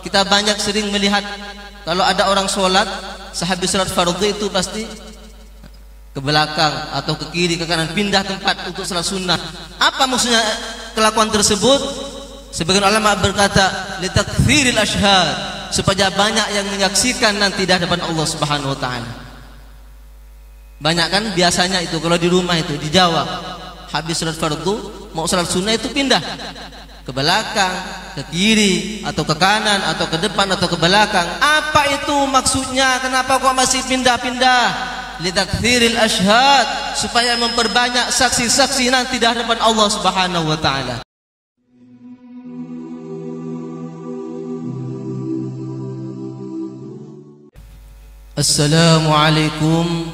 Kita banyak sering melihat kalau ada orang sholat, sehabis sholat fardhu itu pasti ke belakang atau ke kiri, ke kanan, pindah tempat untuk sholat sunnah. Apa maksudnya kelakuan tersebut? Sebagian ulama berkata litakthiril ashhad, supaya banyak yang menyaksikan nanti di hadapan Allah Subhanahu wa taala. Banyak kan biasanya itu kalau di rumah itu di Jawa, habis sholat fardhu mau sholat sunnah itu pindah ke belakang, ke kiri, atau ke kanan, atau ke depan, atau ke belakang. Apa itu maksudnya? Kenapa kok masih pindah-pindah? Litakthiril ashhad, supaya memperbanyak saksi-saksi nanti di hadapan Allah Subhanahu wa taala. Assalamualaikum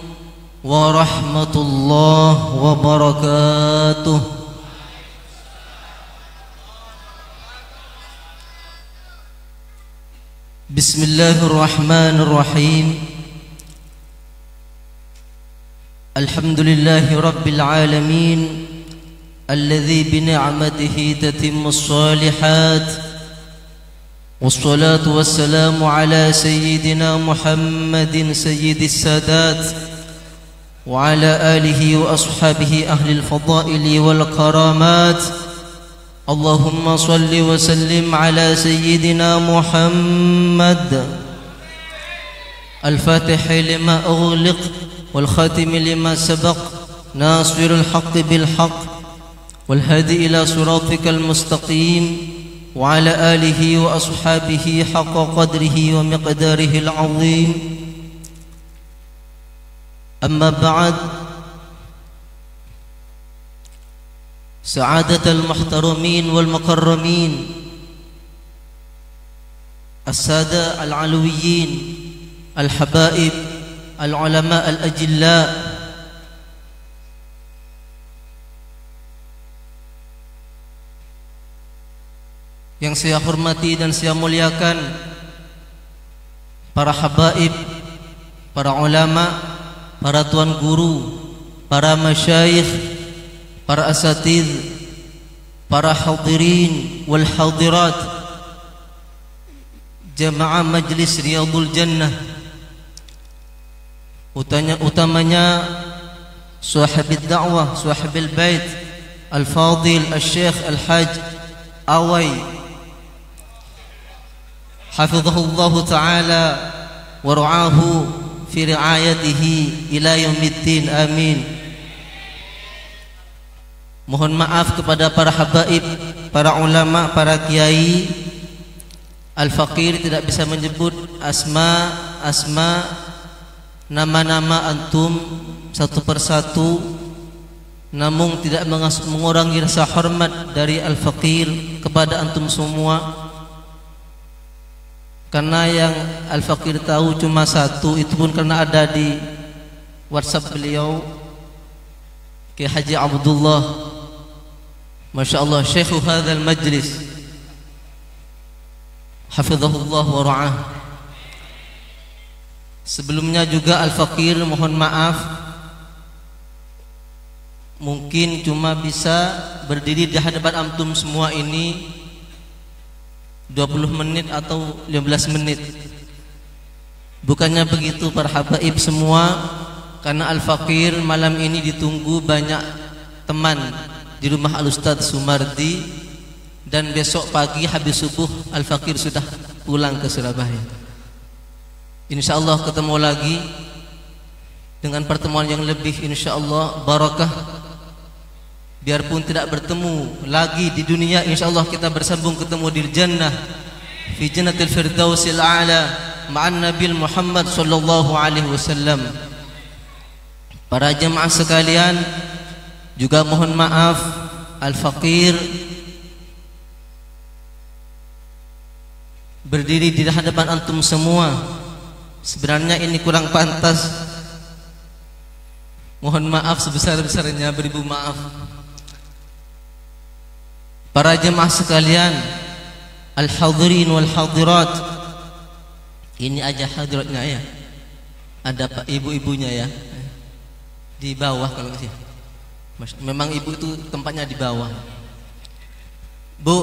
warahmatullahi wabarakatuh. Bismillahirrahmanirrahim. Alhamdulillahi rabbil alamin, alladzi bi ni'matihi tatimmus shalihat. Wassalatu wassalamu ala sayyidina Muhammadin sayyidis sadat wa ala alihi wa ashabihi ahlil fadaili wal karamat. Allahumma salli wa sallim ala sayyidina Muhammad al-Fatih lima ughliq wal khatim lima sabaq nasirul haqqi bil haqq wal hadi ila siratikal mustaqim wa ala alihi wa ashabihi haqqa qadrihi wa miqdarihi al-azim. Amma ba'd. سعادة المحترمين والمكرمين، السادة العلويين، الحبائب، العلماء الأجلاء، yang saya hormati dan saya muliakan para habaib, para ulama, para tuan guru, para masyayikh, para asatidz, para hadirin wal hadirat, jamaah majlis Riyadul Jannah, utamanya sahabat dakwah, sahabil bait al-fadil al-syekh al-hajj Awai, hafizahullahu ta'ala wa ru'ahu fi ri'ayatihi ila yaumiddin, amin. Mohon maaf kepada para habaib, para ulama, para kiai. Al-Faqir tidak bisa menyebut asma nama-nama antum satu persatu, namun tidak mengurangi rasa hormat dari Al-Faqir kepada antum semua. Karena yang Al-Faqir tahu cuma satu, itu pun karena ada di WhatsApp beliau, Ki Haji Abdullah, Masya Allah, syekhu hadzal majlis, hafizahullah wa ra'ah. Sebelumnya juga Al-Faqir mohon maaf, mungkin cuma bisa berdiri di hadapan antum semua ini 20 menit atau 15 menit. Bukannya begitu para habaib semua, karena Al-Faqir malam ini ditunggu banyak teman di rumah Al-Ustadz Sumardi, dan besok pagi habis subuh Al-Faqir sudah pulang ke Surabaya. InsyaAllah ketemu lagi dengan pertemuan yang lebih InsyaAllah barakah. Biarpun tidak bertemu lagi di dunia, InsyaAllah kita bersambung ketemu di jannah, fi jannatil firdausil a'la ma'an Nabi Muhammad sallallahu alaihi wasallam. Para jemaah sekalian, juga mohon maaf, Al-Faqir berdiri di hadapan antum semua. Sebenarnya ini kurang pantas. Mohon maaf sebesar-besarnya, beribu maaf. Para jemaah sekalian, al-hadirin wal hadirat. Ini aja hadiratnya ya. Ada pak ibu-ibunya ya. Di bawah kalau sih. Memang ibu itu tempatnya di bawah. Bu,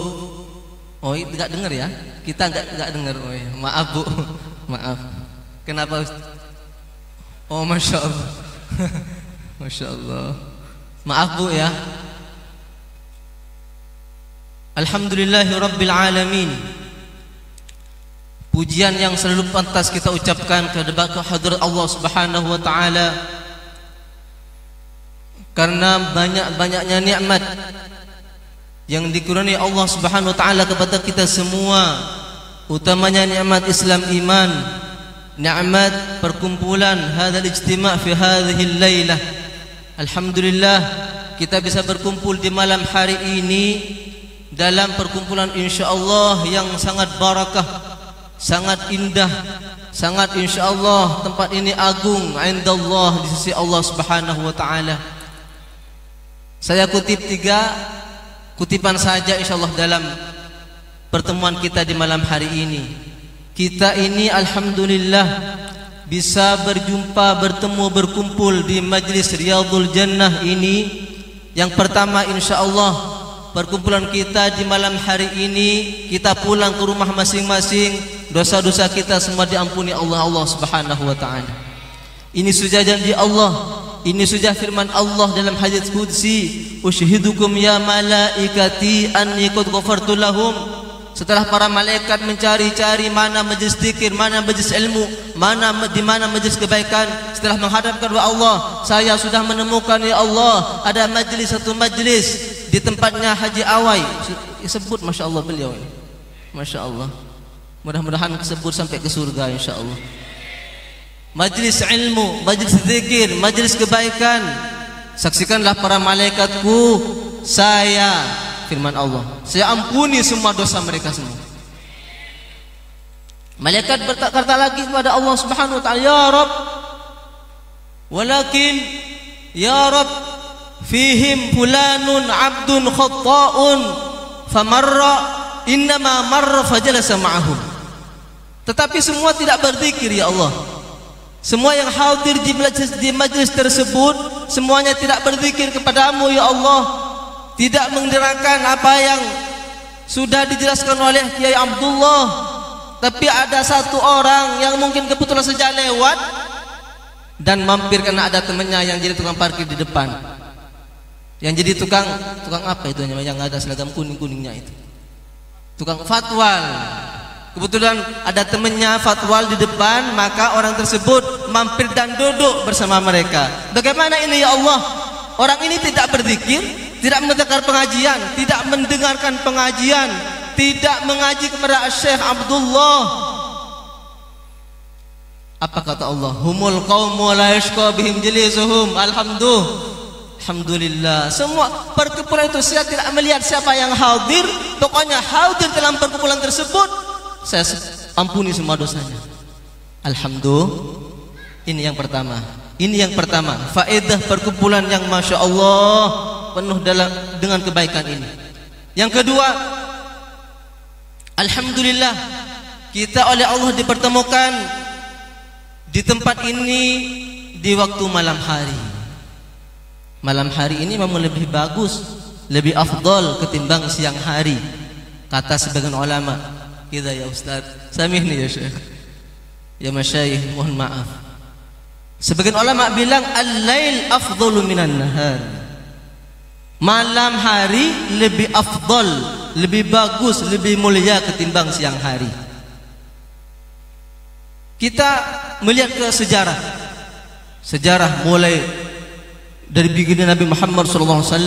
Oh, enggak dengar ya? Kita enggak dengar. Oh ya, maaf Bu. Maaf. Kenapa? Oh, Masya Allah. Masya Allah. Maaf Bu ya. Alhamdulillahi Rabbil Alamin. Pujian yang selalu pantas kita ucapkan kepada hadirat Allah Subhanahu wa taala, karena banyak-banyaknya nikmat yang dikurniai Allah Subhanahu wa taala kepada kita semua, utamanya nikmat Islam iman, nikmat perkumpulan hadzal ijtima' fi hadhihi al-lailah. Alhamdulillah kita bisa berkumpul di malam hari ini dalam perkumpulan insyaallah yang sangat barakah, sangat indah, sangat insyaallah tempat ini agung indallah di sisi Allah Subhanahu wa taala. Saya kutip 3 kutipan saja insyaallah dalam pertemuan kita di malam hari ini. Kita ini alhamdulillah bisa berjumpa, bertemu, berkumpul di majlis Riyadhul Jannah ini. Yang pertama insyaallah perkumpulan kita di malam hari ini, kita pulang ke rumah masing-masing, dosa-dosa kita semua diampuni Allah Subhanahu wa taala. Ini sudah janji Allah, ini sudah firman Allah dalam hadits qudsi, ushidukum ya malaikati anni qad ghafartu lahum. Setelah para malaikat mencari-cari mana majlis zikir, mana majlis ilmu, di mana majlis kebaikan, setelah menghadap kepada Allah, saya sudah menemukan ya Allah ada satu majlis di tempatnya Haji Awai. Sebut Masya Allah beliau ini, Masya Allah. Mudah-mudahan disebut sampai ke surga insya Allah. Majlis ilmu, majlis zikir, majlis kebaikan. Saksikanlah para malaikatku, saya, firman Allah, saya ampuni semua dosa mereka semua. Malaikat berkata lagi kepada Allah Subhanahu wa taala, ya Rabb, walakin ya Rabb, fihim fulanun abdun khatta'un famarra innama marra fajalasa ma'ahum. Tetapi semua tidak berzikir ya Allah. Semua yang hadir di majlis tersebut semuanya tidak berzikir kepadamu ya Allah, tidak menggerakkan apa yang sudah dijelaskan oleh Kiai Abdullah. Tapi ada satu orang yang mungkin kebetulan saja lewat dan mampir karena ada temannya yang jadi tukang parkir di depan, yang jadi tukang apa itu yang ada seragam kuning-kuningnya itu, tukang fatwal. Kebetulan ada temannya fatwal di depan, maka orang tersebut mampir dan duduk bersama mereka. Bagaimana ini ya Allah? Orang ini tidak berzikir, tidak mendengar pengajian, tidak mendengarkan pengajian, tidak mengaji kepada Syekh Abdullah. Apa kata Allah? Humul qaumu la yashqa bihim jalisuhum. Alhamdulillah. Semua perkumpulan itu saya tidak melihat siapa yang hadir, pokoknya hadir dalam perkumpulan tersebut, saya ampuni semua dosanya. Alhamdulillah. Ini yang pertama. Ini yang pertama, faedah perkumpulan yang Masya Allah penuh dengan kebaikan ini. Yang kedua, alhamdulillah kita oleh Allah dipertemukan di tempat ini di waktu malam hari. Malam hari ini memang lebih bagus, lebih afdal ketimbang siang hari, kata sebagian ulama. Kita ya Ustaz, samihni ya Syekh, ya masyayikh, mohon maaf. Sebagian ulama bilang al-lail afdalu minan nahar. Malam hari lebih afdal, lebih bagus, lebih mulia ketimbang siang hari. Kita melihat ke sejarah mulai dari baginda Nabi Muhammad SAW,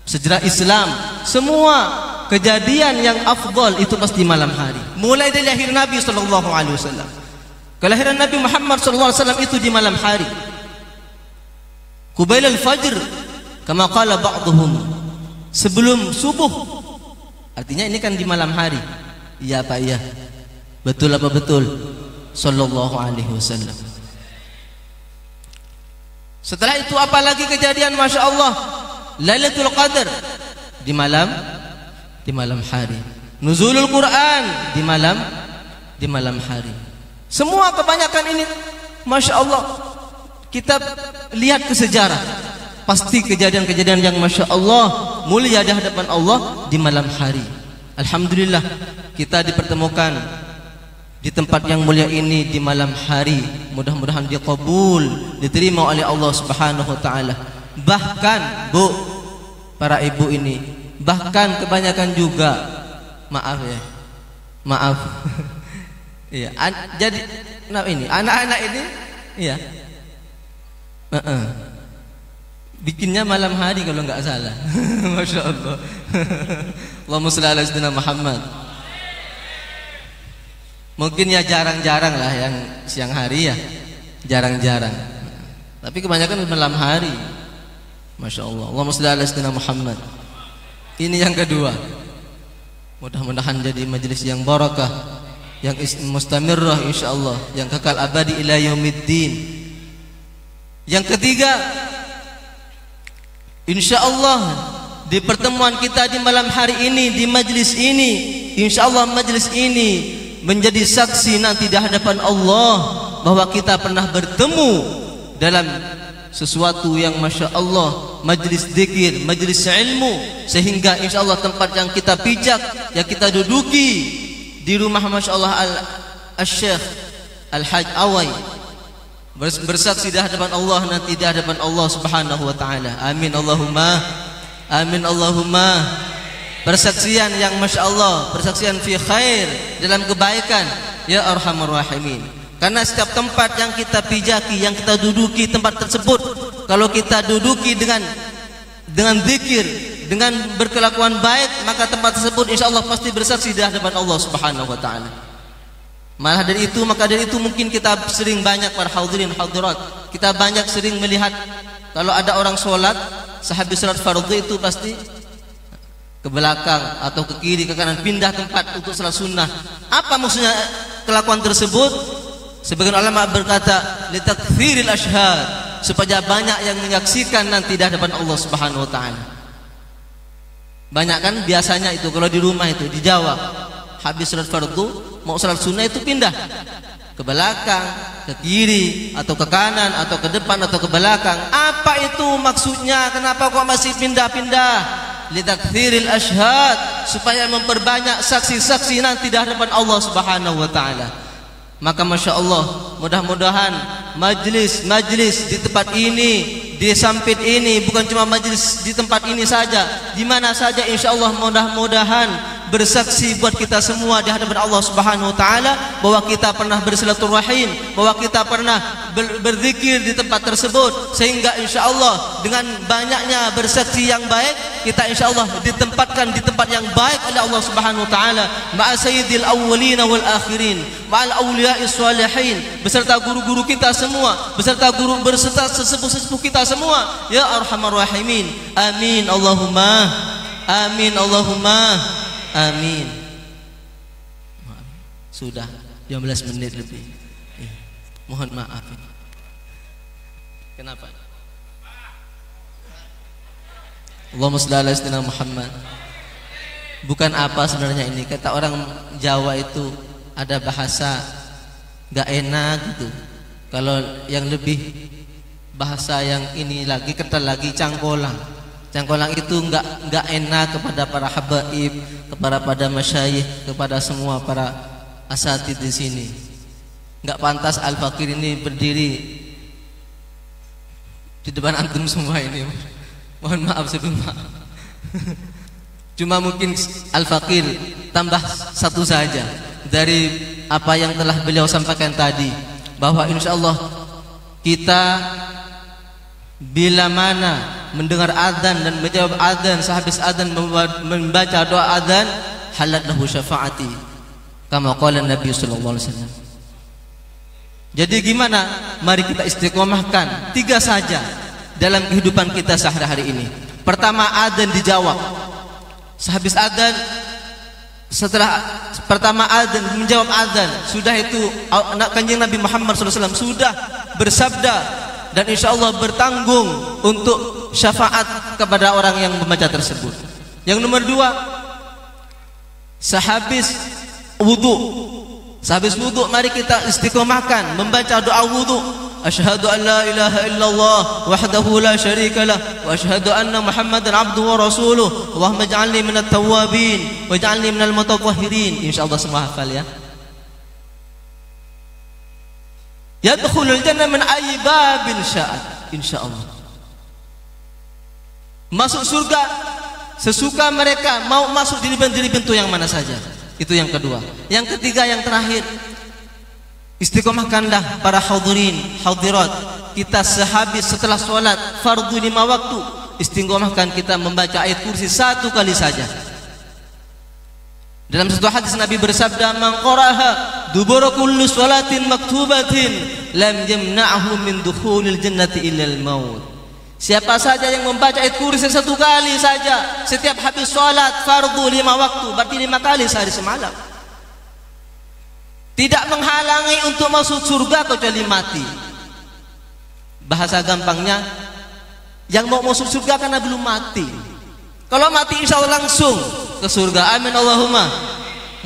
sejarah Islam, semua kejadian yang afdal itu pasti malam hari. Mulai dari lahir Nabi SAW, kelahiran Nabi Muhammad SAW itu di malam hari. Qubail al-fajr, kama qala ba'dhum, sebelum subuh. Artinya ini kan di malam hari. Iya Pak, iya. Betul apa betul? Sallallahu alaihi wasallam. Setelah itu apalagi kejadian Masya Allah, Lailatul Qadar di malam hari. Nuzulul Quran di malam hari. Semua kebanyakan ini Masya Allah, kita lihat ke sejarah, pasti kejadian-kejadian yang Masya Allah mulia di hadapan Allah di malam hari. Alhamdulillah kita dipertemukan di tempat yang mulia ini di malam hari. Mudah-mudahan dikabul, diterima oleh Allah Subhanahu wa taala. Bahkan Bu, para ibu ini, bahkan kebanyakan juga, maaf ya, maaf. Iya, jadi ini anak-anak ini iya. Bikinnya malam hari kalau nggak salah. Masya Allah. Allahumma shalli ala sayyidina Muhammad. Mungkin ya jarang-jarang lah yang siang hari ya, jarang-jarang. Tapi kebanyakan malam hari. Masya Allah. Allahumma shalli ala sayyidina Muhammad. Ini yang kedua. Mudah-mudahan jadi majelis yang barakah, yang mustamirrah insyaallah, yang kekal abadi ila yaumiddin. Yang ketiga, insyaallah di pertemuan kita di malam hari ini, di majlis ini, insyaallah majlis ini menjadi saksi nanti di hadapan Allah bahwa kita pernah bertemu dalam sesuatu yang masya Allah, majlis zikir, majlis ilmu, sehingga insyaallah tempat yang kita pijak, yang kita duduki di rumah masya Allah al-Syekh Al-Haj Awai bersaksi di hadapan Allah nanti di hadapan Allah Subhanahu wa taala. Amin Allahumma, amin Allahumma. Persaksian yang masya Allah, persaksian fi khair, dalam kebaikan ya arhamar rahimin. Karena setiap tempat yang kita pijaki, yang kita duduki, tempat tersebut kalau kita duduki dengan zikir, dengan berkelakuan baik, maka tempat tersebut insya Allah pasti bersaksi di hadapan Allah Subhanahu wa taala. Malah dari itu, maka dari itu mungkin kita sering banyak para hadirin hadirat, kita banyak sering melihat kalau ada orang sholat, sehabis sholat fardhu itu pasti ke belakang atau ke kiri, ke kanan, pindah tempat untuk sholat sunnah. Apa maksudnya kelakuan tersebut? Sebagian ulama berkata litakthiril ashhad, supaya banyak yang menyaksikan nanti di hadapan Allah Subhanahu wa taala. Banyak kan biasanya itu kalau di rumah itu di Jawa, habis sholat fardhu mau sholat sunnah itu pindah ke belakang, ke kiri, atau ke kanan, atau ke depan, atau ke belakang. Apa itu maksudnya? Kenapa kok masih pindah-pindah? Litakthiril ashhad, supaya memperbanyak saksi-saksi nanti di hadapan Allah Subhanahu wa taala. Maka masya Allah, mudah-mudahan majlis di tempat ini, di Sampit ini, bukan cuma majlis di tempat ini saja, di mana saja insya Allah mudah-mudahan bersaksi buat kita semua di hadapan Allah Subhanahu wa taala bahwa kita pernah bersilaturahim, bahwa kita pernah berzikir di tempat tersebut, sehingga insyaallah dengan banyaknya bersaksi yang baik, kita insyaallah ditempatkan di tempat yang baik oleh Allah Subhanahu wa taala ma'a sayyidil awwalin wal akhirin, ma'al awliya'is shalihin, beserta guru-guru kita semua, beserta sesepuh-sesepuh kita semua ya arhamar rahimin. Amin Allahumma, amin Allahumma, amin. Sudah 15 menit lebih. Mohon maaf. Kenapa? Allahumma shalli ala sayyidina Muhammad. Bukan apa sebenarnya ini, kata orang Jawa itu ada bahasa gak enak gitu. Kalau yang lebih bahasa yang ini lagi kental lagi, cangkolang. Cangkolang itu enggak enak kepada para habaib, kepada masyayikh, kepada semua para asatidz di sini. Enggak pantas Al-Fakir ini berdiri di depan antum semua ini. Mohon maaf sebelum maaf. Cuma mungkin Al-Fakir tambah satu saja dari apa yang telah beliau sampaikan tadi, bahwa insyaallah kita bila mana mendengar adzan dan menjawab adzan, sehabis adzan membaca doa adzan, halat lahu syafaati kama qala Nabi sallallahu alaihi wasallam. Jadi gimana? Mari kita istiqomahkan 3 saja dalam kehidupan kita sehari-hari ini. Pertama, adzan dijawab. Sehabis adzan, setelah pertama adzan menjawab adzan, sudah itu Kanjeng Nabi Muhammad SAW sudah bersabda dan insyaallah bertanggung untuk syafaat kepada orang yang membaca tersebut. Yang nomor 2, sehabis wudu, mari kita istiqomahkan membaca doa wudu. أشهد أن لا إله إلا الله وحده لا شريك له وأشهد أن محمدا عبده ورسوله اللهم اجعلني من التوابين واجعلني من المتطهرين. Insyaallah semua hafal ya. Yadkhulul jannah min ayyi babin sya'at. Insyaallah. Masuk surga sesuka mereka, mau masuk dari pintu yang mana saja. Itu yang kedua. Yang ketiga, yang terakhir, istiqomahkanlah para hadirin hadirat kita sehabis setelah sholat fardu 5 waktu, istiqomahkan kita membaca ayat kursi 1 kali saja. Dalam satu hadis Nabi bersabda, man qara'aha dubura kulli sholatin maktubatin lam yamna'hu min dukhulil jannati illa al-maut. Siapa saja yang membaca ayat kursi 1 kali saja setiap habis sholat fardu 5 waktu, berarti 5 kali sehari semalam, tidak menghalangi untuk masuk surga kecuali mati. Bahasa gampangnya, yang mau masuk surga karena belum mati. Kalau mati insya Allah langsung ke surga. Amin Allahumma.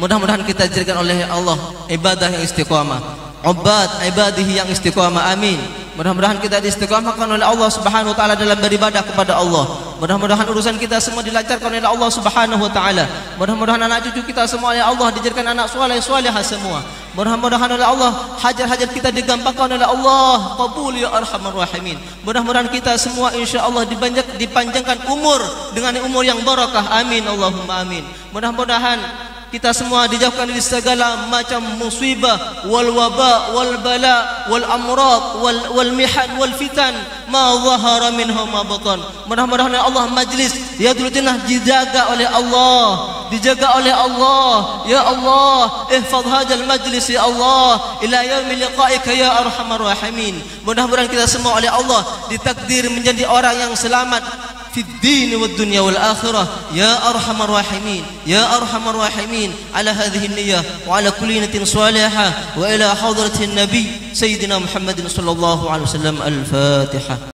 Mudah-mudahan kita dijadikan oleh Allah ibadah yang istiqamah, ubad ibadihi yang istiqamah. Amin. Mudah-mudahan kita diistiqamahkan oleh Allah Subhanahu wa taala dalam beribadah kepada Allah. Mudah-mudahan urusan kita semua dilancarkan oleh Allah Subhanahu wa taala. Mudah-mudahan anak cucu kita semua oleh Allah dijadikan anak saleh-salehah semua. Mudah-mudahan oleh Allah hajat-hajat kita digampangkan oleh Allah. Qabul ya arhamar rahimin. Mudah-mudahan kita semua insyaallah dipanjangkan umur dengan umur yang barakah. Amin Allahumma amin. Mudah-mudahan kita semua dijauhkan dari segala macam musibah wal waba wal bala wal amrad wal mihan wal fitan ma zahara minha ma batan. Mudah-mudahan Allah majlis Riyadul Jannah dijaga oleh Allah, dijaga oleh Allah. Ya Allah, ihfaz hadzal majlis ya Allah ila yaumil liqa'ika ya arhamar rahimin. Mudah-mudahan kita semua oleh Allah ditakdir menjadi orang yang selamat في الدين والدنيا والآخرة يا أرحم الراحمين يا أرحم الراحمين على هذه النية وعلى كل نية صالحة وإلى حضرة النبي سيدنا محمد صلى الله عليه وسلم. الفاتحة.